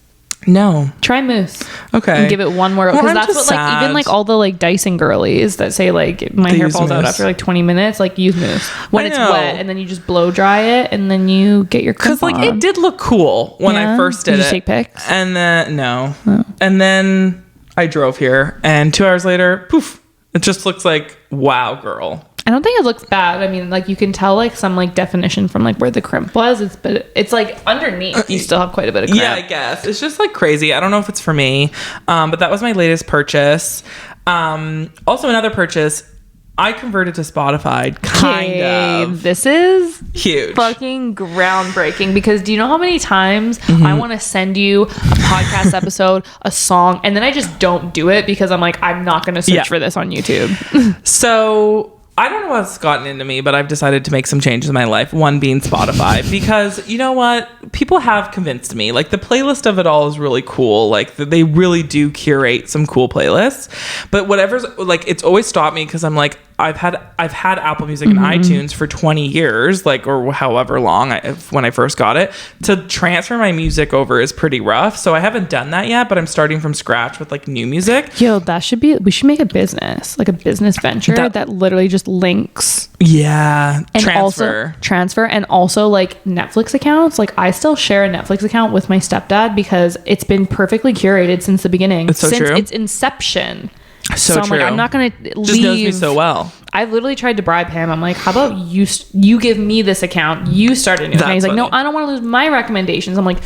No. Try mousse. Okay. And give it one more because that's what like even like all the like Dyson girlies that say like my hair falls out after like 20 minutes, like use mousse when it's wet and then you just blow dry it and then you get your crimp on. Because like it did look cool when I first did it. Did you take pics? And then no. Oh. And then I drove here and 2 hours later, poof, it just looks like wow, girl. I don't think it looks bad. I mean, like, you can tell, like, some, like, definition from, like, where the crimp was. But it's like, underneath, you still have quite a bit of crimp. Yeah, I guess. It's just, like, crazy. I don't know if it's for me. But that was my latest purchase. Also, another purchase, I converted to Spotify, kind of. This is huge. Fucking groundbreaking. Because do you know how many times I want to send you a podcast episode, a song, and then I just don't do it because I'm like, I'm not going to search for this on YouTube. So I don't know what's gotten into me, but I've decided to make some changes in my life. One being Spotify, because you know what? People have convinced me. Like, the playlist of it all is really cool. Like, they really do curate some cool playlists. But whatever's, like, it's always stopped me because I'm like, I've had Apple Music and iTunes for 20 years, like, or however long when I first got it. To transfer my music over is pretty rough. So I haven't done that yet, but I'm starting from scratch with, like, new music. Yo, we should make a business, like a business venture that literally just links. Yeah. And transfer. And also, like, Netflix accounts. Like, I still share a Netflix account with my stepdad because it's been perfectly curated since the beginning. It's so since true. Its inception. So I'm true. like, I'm not going to leave. Just knows me so well. I literally tried to bribe him. I'm like, how about you give me this account? You start a new account. He's like, no, I don't want to lose my recommendations. I'm like,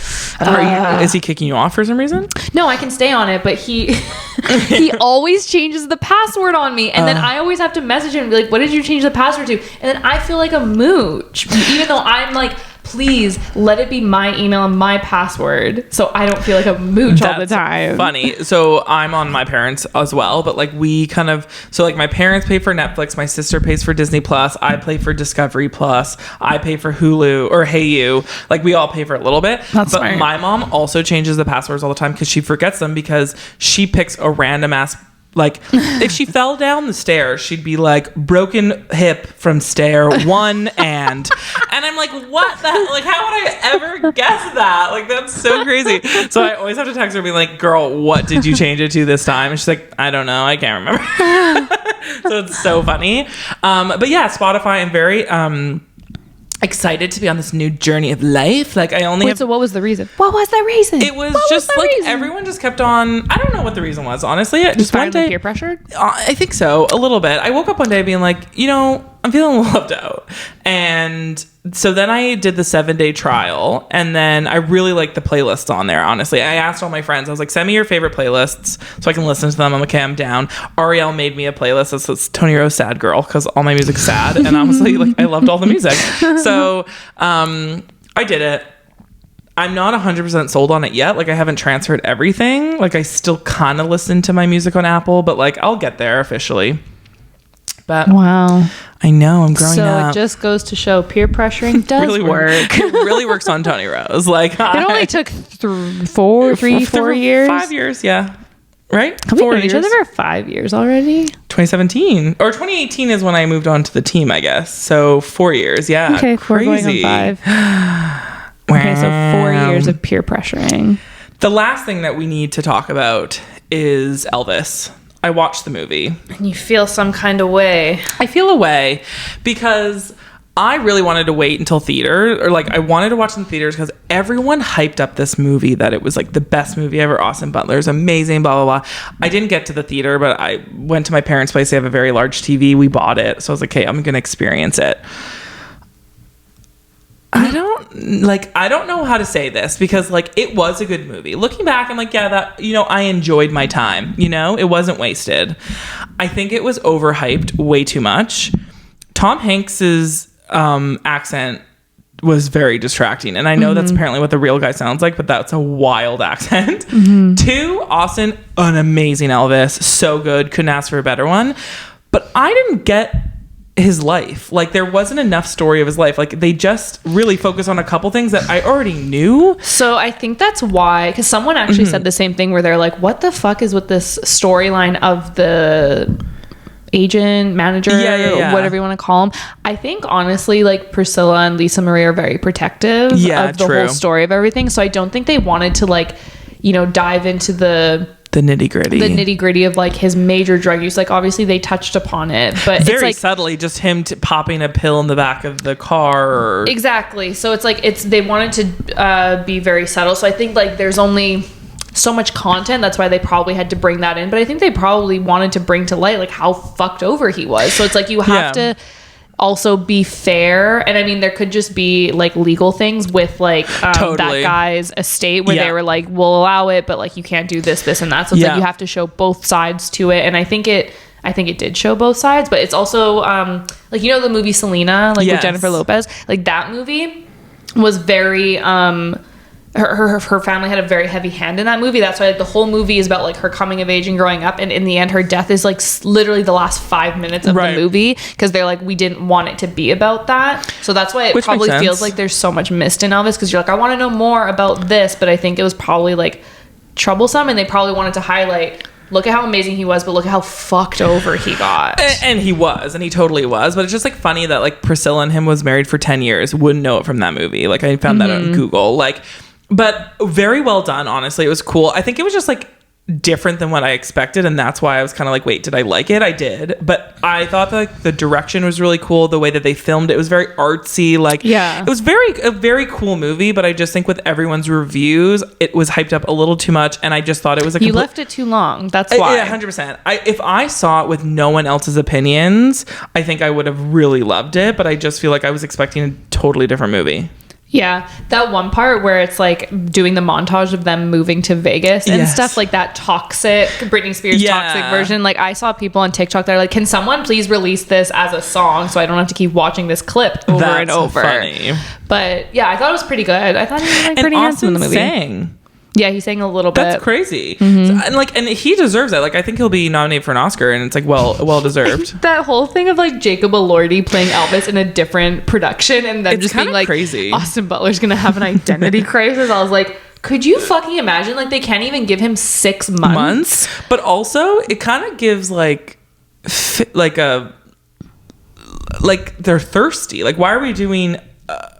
is he kicking you off for some reason? No, I can stay on it, but he always changes the password on me. And then I always have to message him and be like, what did you change the password to? And then I feel like a mooch, even though I'm like, please let it be my email and my password so I don't feel like a mooch all the time. Funny. So I'm on my parents as well, but like my parents pay for Netflix, my sister pays for Disney Plus, I pay for Discovery Plus, I pay for Hulu or Hayu. Like, we all pay for a little bit. That's but smart. My mom also changes the passwords all the time because she forgets them, because she picks a random ass. Like, if she fell down the stairs, she'd be like, broken hip from stair 1 and I'm like, what the hell? Like, how would I ever guess that? Like, that's so crazy. So I always have to text her and be like, girl, what did you change it to this time? And she's like, I don't know. I can't remember. So it's so funny. But yeah, Spotify, I'm very excited to be on this new journey of life. Like, so what was the reason? What was the reason? It was just like reason? Everyone just kept on. I don't know what the reason was, honestly. Just one day peer pressured. I think so, a little bit. I woke up one day being like, I'm feeling left out, and so then I did the 7-day trial, and then I really liked the playlists on there. Honestly, I asked all my friends. I was like, send me your favorite playlists so I can listen to them. I'm okay, I'm down. Ariel made me a playlist that says Toni Rose Sad Girl, because all my music's sad, and honestly, like, I loved all the music. So I did it. I'm not 100% sold on it yet. Like, I haven't transferred everything. Like, I still kind of listen to my music on Apple, but like, I'll get there officially. But wow, I know, I'm growing up. So it just goes to show peer pressuring does really work. It really works on Toni Rose. Like, it only took 4 years. 5 years, yeah. Right? Have we known each other for 5 years already? 2017 or 2018 is when I moved on to the team, I guess. So 4 years, yeah. Okay, crazy. 4 going on 5. Okay, so 4 years of peer pressuring. The last thing that we need to talk about is Elvis. I watched the movie. And you feel some kind of way. I feel a way because I really wanted to wait until theater, or like, I wanted to watch in theaters because everyone hyped up this movie that it was like the best movie ever. Austin Butler's amazing, blah, blah, blah. I didn't get to the theater, but I went to my parents' place. They have a very large TV. We bought it. So I was like, okay, I'm going to experience it. I don't know how to say this because like, it was a good movie. Looking back, I'm like, yeah, that, I enjoyed my time, it wasn't wasted. I think it was overhyped way too much. Tom Hanks's accent was very distracting. And I know that's apparently what the real guy sounds like, but that's a wild accent. 2, Austin, an amazing Elvis. So good. Couldn't ask for a better one. But I didn't get his life. Like, there wasn't enough story of his life. Like, they just really focus on a couple things that I already knew. So I think that's why, because someone actually said the same thing where they're like, what the fuck is with this storyline of the agent, manager, whatever you want to call him. I think honestly, like, Priscilla and Lisa Marie are very protective of the whole story of everything. So I don't think they wanted to, like, dive into the nitty gritty of like his major drug use. Like, obviously they touched upon it, but very it's like, subtly, just him popping a pill in the back of the car. Exactly. So it's like, they wanted to be very subtle. So I think like there's only so much content. That's why they probably had to bring that in. But I think they probably wanted to bring to light like how fucked over he was. So it's like you have to also be fair. And I mean, there could just be like legal things with like that guy's estate where they were like, we'll allow it, but like you can't do this, this, and that. So it's like you have to show both sides to it. And I think it did show both sides, but it's also like, you know, the movie Selena, like with Jennifer Lopez, like that movie was very her family had a very heavy hand in that movie. That's why the whole movie is about like her coming of age and growing up, and in the end her death is like literally the last 5 minutes of the movie, because they're like, we didn't want it to be about that. So that's why it probably feels like there's so much missed in Elvis, because you're like, I want to know more about this, but I think it was probably like troublesome, and they probably wanted to highlight, look at how amazing he was, but look at how fucked over he got. And he totally was. But it's just like funny that like Priscilla and him was married for 10 years. Wouldn't know it from that movie. Like I found that on Google. Like, but very well done, honestly. It was cool. I think it was just like different than what I expected, and that's why I was kind of like, wait, did I like it? I did. But I thought that, like, the direction was really cool. The way that they filmed it was very artsy. Like, it was a very cool movie, but I just think with everyone's reviews, it was hyped up a little too much, and I just thought it was you left it too long. That's why. Yeah, 100%. If I saw it with no one else's opinions, I think I would have really loved it, but I just feel like I was expecting a totally different movie. Yeah, that one part where it's like doing the montage of them moving to Vegas and stuff, like that toxic Britney Spears toxic version. Like I saw people on TikTok that are like, can someone please release this as a song so I don't have to keep watching this clip over and over. Funny. But yeah, I thought it was pretty good. I thought he was like pretty handsome in the movie. Sang. Yeah, he sang a little bit. That's crazy. So, and he deserves it. Like, I think he'll be nominated for an Oscar, and it's like well deserved. That whole thing of like Jacob Elordi playing Elvis in a different production, and then just being like, crazy. Austin Butler's gonna have an identity crisis. I was like, could you fucking imagine? Like, they can't even give him 6 months. But also, it kind of gives like they're thirsty. Like, why are we doing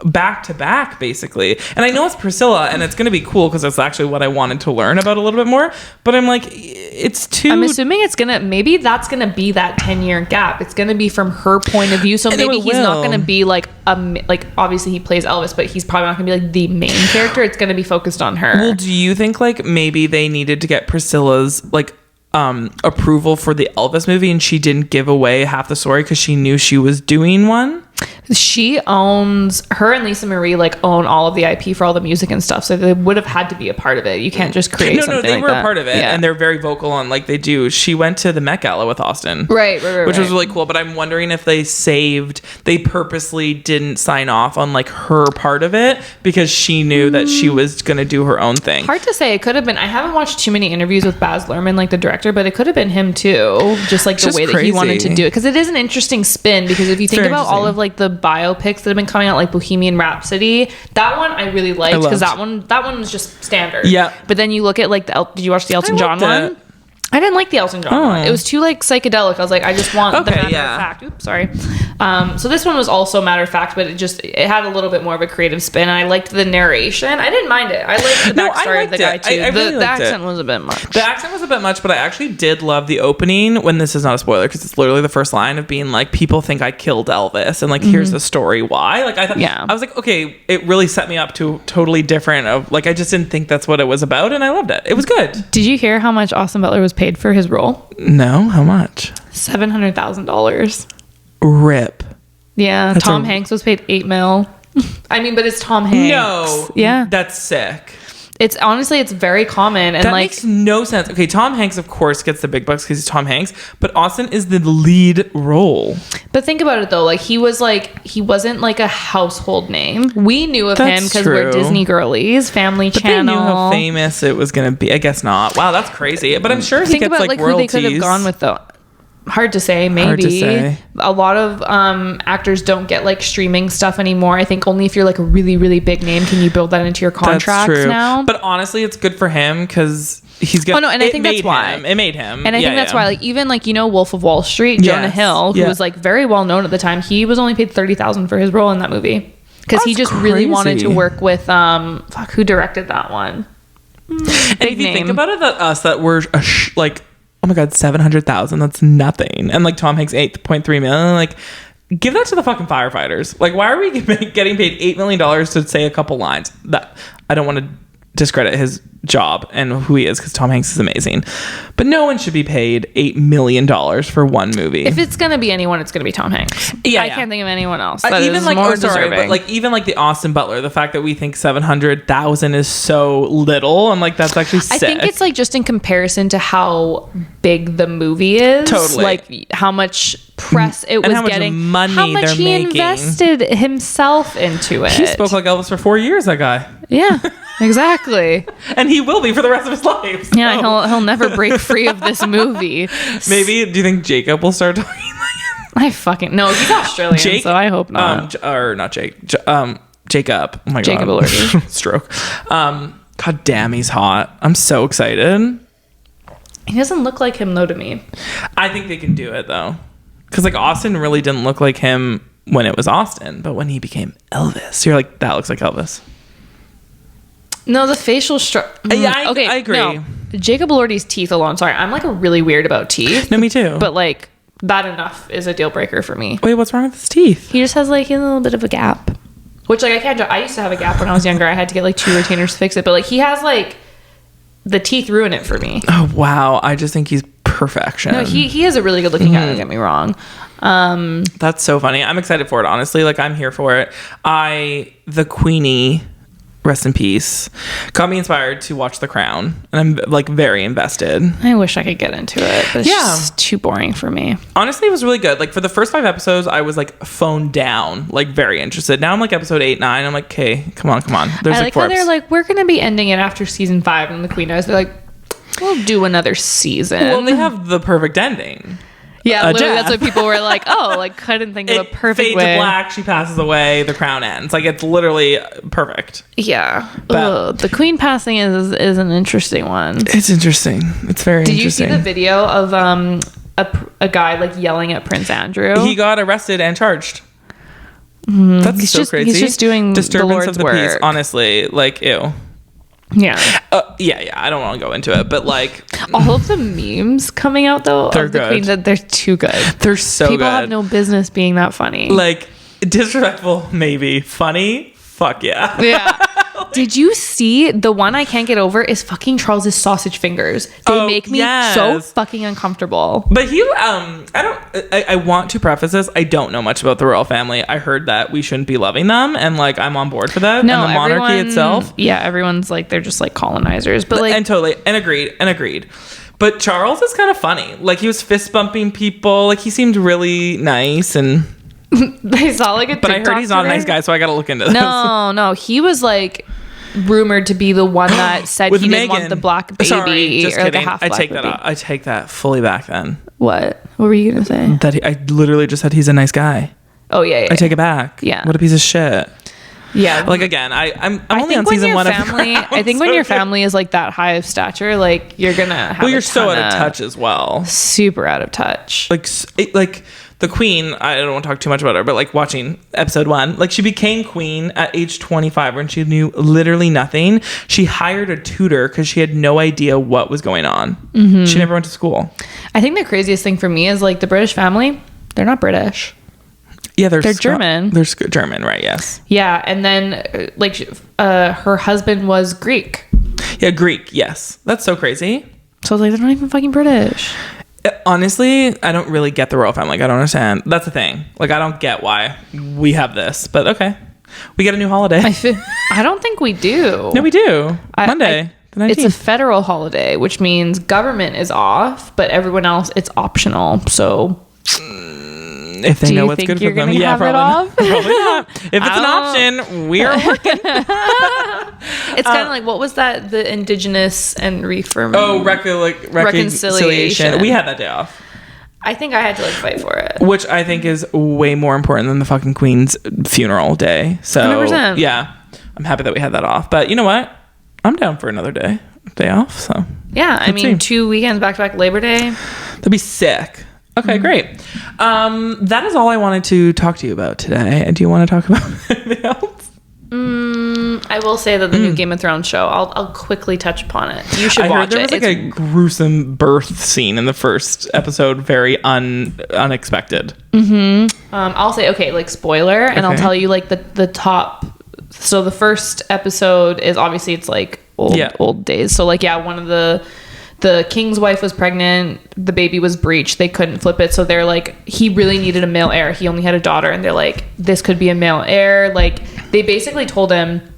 back to back, basically? And I know it's Priscilla, and it's going to be cool because that's actually what I wanted to learn about a little bit more, but I'm like, it's too... I'm assuming maybe that's gonna be that 10-year gap. It's gonna be from her point of view, so maybe he's not gonna be like obviously he plays Elvis, but he's probably not gonna be like the main character. It's gonna be focused on her. Well, do you think like maybe they needed to get Priscilla's like approval for the Elvis movie, and she didn't give away half the story because she knew she was doing one? Her and Lisa Marie like own all of the IP for all the music and stuff, so they would have had to be a part of it. You can't just create something like that. No, they were a part of it, and they're very vocal on like they do. She went to the Met Gala with Austin, right, which was really cool. But I'm wondering if they purposely didn't sign off on like her part of it because she knew that she was gonna do her own thing. Hard to say. It could have been. I haven't watched too many interviews with Baz Luhrmann, like the director, but it could have been him too. Just like the way that he wanted to do it, because it is an interesting spin. Because if you think about all of like the biopics that have been coming out, like Bohemian Rhapsody, that one I really liked because that one was just standard. Yeah. But then you look at like did you watch the Elton John one? I didn't like the Elton John one. It was too like psychedelic. I was like, I just want the matter of fact. Oops, sorry. So this one was also matter of fact, but it had a little bit more of a creative spin, and I liked the narration. I didn't mind it. I liked the backstory of the guy too. The accent was a bit much. The accent was a bit much, but I actually did love the opening, when this is not a spoiler because it's literally the first line of being like, people think I killed Elvis, and like here's the story why. Like I thought, I was like, okay, it really set me up to totally different of like, I just didn't think that's what it was about, and I loved it. It was good. Did you hear how much Austin Butler was paid for his role? No, how much? $700,000. Rip. Yeah, Tom Hanks was paid $8 million. I mean, but it's Tom Hanks. No, yeah, that's sick. It's honestly, it's very common, and that like makes no sense. Okay, Tom Hanks of course gets the big bucks because he's Tom Hanks, but Austin is the lead role. But think about it though, like he wasn't like a household name. We knew of him because we're Disney girlies, Family Channel. They knew how famous it was gonna be. I guess not. Wow, that's crazy. But I'm sure he gets like royalties. Who they could have gone with though. Hard to say. Maybe. Hard to say. A lot of actors don't get like streaming stuff anymore. I think only if you're like a really, really big name can you build that into your contracts now. But honestly, it's good for him because he's gonna. Oh no, and I think that's why it made him. And I think that's why, like even like Wolf of Wall Street, Jonah Hill, who was like very well known at the time, he was only paid $30,000 for his role in that movie because he just really wanted to work with who directed that one. And if you think about it, that we're like, oh my god, 700,000, that's nothing. And like Tom Hanks 8.3 million, like give that to the fucking firefighters. Like why are we getting paid $8 million to say a couple lines? That I don't want to discredit his job and who he is, because Tom Hanks is amazing, but no one should be paid $8 million for one movie. If it's gonna be anyone, it's gonna be Tom Hanks. I can't think of anyone else that even is like more deserving. But like even like the Austin Butler, the fact that we think 700,000 is so little, I'm like, that's actually sick. I think it's like just in comparison to how big the movie is, totally, like how much press it was getting, money how much he making. Invested himself into it. He spoke like Elvis for 4 years, that guy. Yeah, exactly. And he will be for the rest of his life. So. Yeah, he'll never break free of this movie. Maybe, do you think Jacob will start talking like him? I fucking no, he's Australian, so I hope not. Or not Jake. Jacob. Oh my Jacob god. Elordi. Stroke. God damn, he's hot. I'm so excited. He doesn't look like him though to me. I think they can do it though, because like Austin really didn't look like him when it was Austin, but when he became Elvis, you're like, that looks like Elvis. No, the facial structure. Yeah, I agree. No. Jacob Elordi's teeth alone. Sorry, I'm like a really weird about teeth. No, me too. But like that enough is a deal breaker for me. Wait, what's wrong with his teeth? He just has like a little bit of a gap, which like I can't. I used to have a gap when I was younger. I had to get like 2 retainers to fix it. But like he has like the teeth ruin it for me. Oh wow, I just think he's perfection. No, he is a really good looking guy. Don't get me wrong. That's so funny. I'm excited for it. Honestly, like I'm here for it. The Queenie, rest in peace, got me inspired to watch The Crown, and I'm like very invested. I wish I could get into it, but it's just too boring for me. Honestly, it was really good. Like for the first 5 episodes, I was like phone down, like very interested. Now I'm like episode 8, 9. I'm like, okay, come on. There's I like how they're like, we're gonna be ending it after season 5, and the Queen knows. They're like, we'll do another season. Well, they have the perfect ending. Yeah, literally, that's what people were like, oh, like couldn't think of a perfect way. Fade to black, she passes away, the crown ends. Like it's literally perfect. Yeah. The Queen passing is an interesting one. It's interesting. It's very interesting. Did you see the video of a guy like yelling at Prince Andrew? He got arrested and charged. That's so crazy. He's just doing disturbance the Lord's of the work. peace. Honestly, like ew. Yeah. Yeah. I don't want to go into it, but like all of the memes coming out though of the Queen, that they're too good. They're so good. People have no business being that funny. Like disrespectful, maybe. Funny, fuck yeah. Yeah. Did you see the one I can't get over is fucking Charles's sausage fingers? They make me so fucking uncomfortable. But he, I want to preface this. I don't know much about the royal family. I heard that we shouldn't be loving them, and like I'm on board for that. No, and the monarchy itself. Yeah, everyone's like they're just like colonizers, but like agreed. But Charles is kind of funny. Like he was fist bumping people. Like he seemed really nice and. They saw like a TikTok but I heard he's not a nice guy, so I gotta look into this. No, he was like rumored to be the one that said he didn't want the black baby. Sorry, just kidding. The half black baby. I take that fully back then. What were you gonna say? That I literally just said he's a nice guy. Oh yeah. I take it back. Yeah. What a piece of shit. Yeah. Like again, I'm only on season 1 of family. I think when your family is like that high of stature, like you're gonna have. Well, you're so out of touch as well. Super out of touch. Like the Queen, I don't want to talk too much about her, but like watching episode 1, like she became queen at age 25 when she knew literally nothing. She hired a tutor because she had no idea what was going on. Mm-hmm. She never went to school. I think the craziest thing for me is like the British family, they're not British. Yeah, they're German. They're German, right? Yes. Yeah, and then like her husband was Greek. Yeah, Greek. Yes, that's so crazy. So like they're not even fucking British. Honestly, I don't really get the royal family. Like, I don't understand. That's the thing. Like, I don't get why we have this. But okay, we get a new holiday. I don't think we do. No, we do. Monday. The 19th. It's a federal holiday, which means government is off, but everyone else it's optional. So. If they know what's good for them, yeah, probably not. Probably not. If it's an option, we are working. It's kind of like, what was that? The Indigenous and reconciliation. We had that day off. I think I had to like fight for it, which I think is way more important than the fucking Queen's funeral day. So 100%. Yeah, I'm happy that we had that off. But you know what? I'm down for another day off. So yeah, I mean, 2 weekends back to back Labor Day. That'd be sick. Okay, great. That is all I wanted to talk to you about today. Do you want to talk about anything else? I will say that the new Game of Thrones show, I'll quickly touch upon it. You should watch it. There was like a gruesome birth scene in the first episode, very unexpected. Mm-hmm. I'll say, okay, like spoiler, and I'll tell you like the top. So the first episode is obviously it's like old days. So like, yeah, one of the king's wife was pregnant, the baby was breached, they couldn't flip it, so they're like, he really needed a male heir, he only had a daughter, and they're like, this could be a male heir. Like, they basically told him,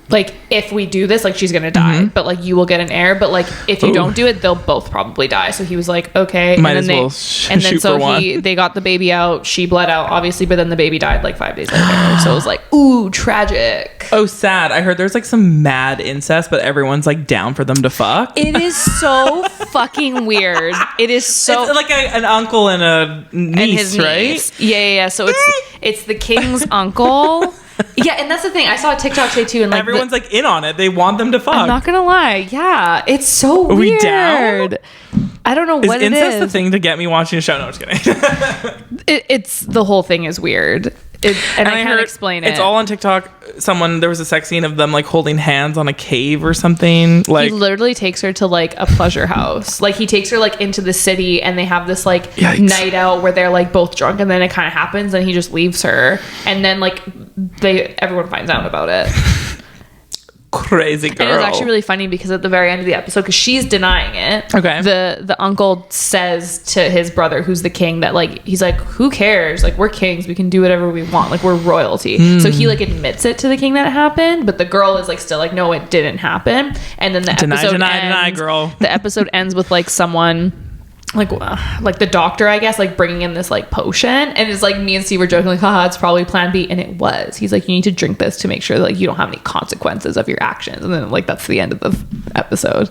like, if we do this, like, she's gonna die, but like, you will get an heir, but like, if you don't do it, they'll both probably die. So he was like, okay. They got the baby out, she bled out obviously, but then the baby died like 5 days later. So it was like, ooh, tragic. Oh, sad. I heard there's like some mad incest, but everyone's like down for them to fuck. It is so fucking weird. It is so, it's like an uncle and a niece, and his niece. Right? Yeah. So it's the king's uncle. Yeah, and that's the thing. I saw a TikTok today too, and like everyone's like in on it. They want them to fuck. I'm not gonna lie. Yeah, it's so weird. Are we down? I don't know what it is. Is incest the thing to get me watching a show? No, I'm just kidding. It's the whole thing is weird. And I can't explain it. It's all on TikTok. There was a sex scene of them like holding hands on a cave or something. Like, he literally takes her to like a pleasure house. Like, he takes her like into the city, and they have this like night out where they're like both drunk, and then it kind of happens, and he just leaves her, and then like everyone finds out about it. Crazy girl. And it was actually really funny because at the very end of the episode, because she's denying it, okay, the uncle says to his brother, who's the king, that like, he's like, who cares, like, we're kings, we can do whatever we want, like, we're royalty. So he like admits it to the king that it happened, but the girl is like still like, no, it didn't happen. And then the deny, girl. The episode ends with like someone like the doctor, I guess, like bringing in this like potion, and it's like, me and Steve were joking like, haha, it's probably plan B, and it was. He's like, you need to drink this to make sure that like you don't have any consequences of your actions, and then like that's the end of the episode.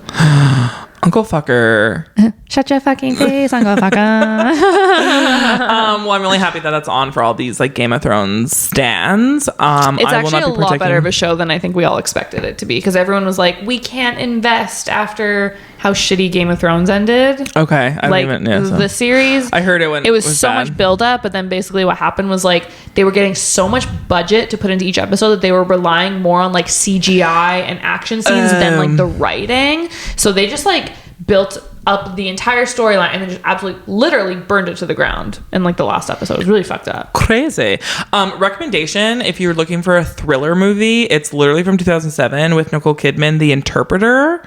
Uncle fucker. Shut your fucking face, Uncle fucker. Well, I'm really happy that that's on for all these like Game of Thrones stans. It's actually a lot better of a show than I think we all expected it to be, because everyone was like, we can't invest after how shitty Game of Thrones ended. Okay. The series, I heard it was so bad. much build up, but then basically what happened was like, they were getting so much budget to put into each episode that they were relying more on like CGI and action scenes than like the writing. So they just like built up the entire storyline and then just absolutely literally burned it to the ground in like the last episode. It was really fucked up. Crazy. Recommendation, if you're looking for a thriller movie, it's literally from 2007 with Nicole Kidman, The Interpreter.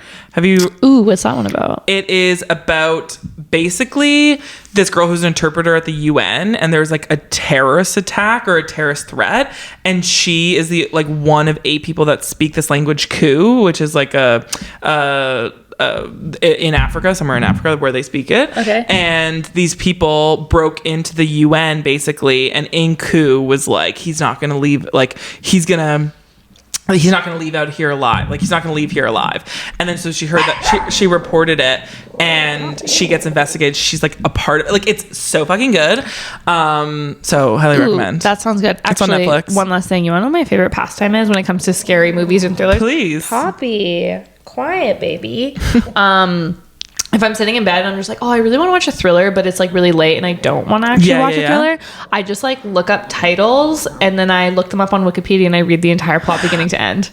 Ooh, what's that one about? It is about basically this girl who's an interpreter at the UN, and there's like a terrorist attack or a terrorist threat, and she is the like one of 8 people that speak this language Ku, which is like in Africa, somewhere in Africa where they speak it. Okay. And these people broke into the UN basically, and Inku was like, he's not going to leave, like he's not going to leave out here alive. Like, he's not going to leave here alive. And then so she heard that she reported it, and she gets investigated. She's like a part of it. Like, it's so fucking good. So highly recommend. That sounds good. Actually, it's on Netflix. One last thing. You want to know what my favorite pastime is when it comes to scary movies and thrillers? Please. Poppy. Quiet, baby. If I'm sitting in bed and I'm just like, oh, I really want to watch a thriller, but it's like really late and I don't want to actually watch a thriller, I just like look up titles and then I look them up on Wikipedia and I read the entire plot beginning to end.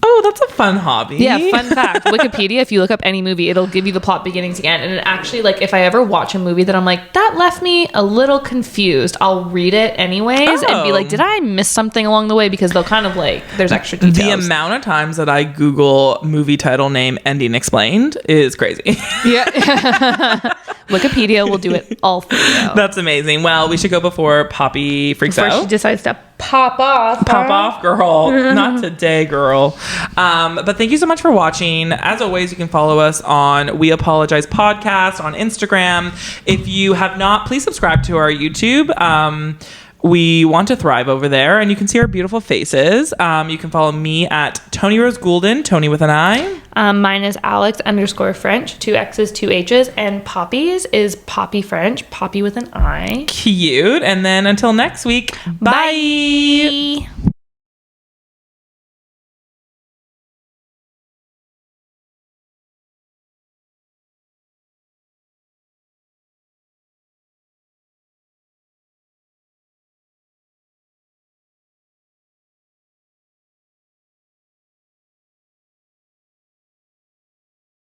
Oh, that's a fun hobby. Yeah, fun fact. Wikipedia, if you look up any movie, it'll give you the plot beginning to end. And it actually, like, if I ever watch a movie that I'm like, that left me a little confused, I'll read it anyways and be like, did I miss something along the way? Because they'll kind of like, there's extra details. The amount of times that I Google movie title name ending explained is crazy. Yeah. Wikipedia will do it all for you. That's amazing. Well, we should go before Poppy freaks out. Before she decides to pop off. Pop off, girl. Not today, girl. But thank you so much for watching. As always, you can follow us on We Apologize Podcast on Instagram. If you have not, please subscribe to our YouTube. We want to thrive over there, and you can see our beautiful faces. You can follow me at Toni Rose Goulden, Toni with an I. Mine is Alex_French, 2 X's, 2 H's, and Poppy's is Poppy French, Poppy with an I. Cute. And then until next week, bye.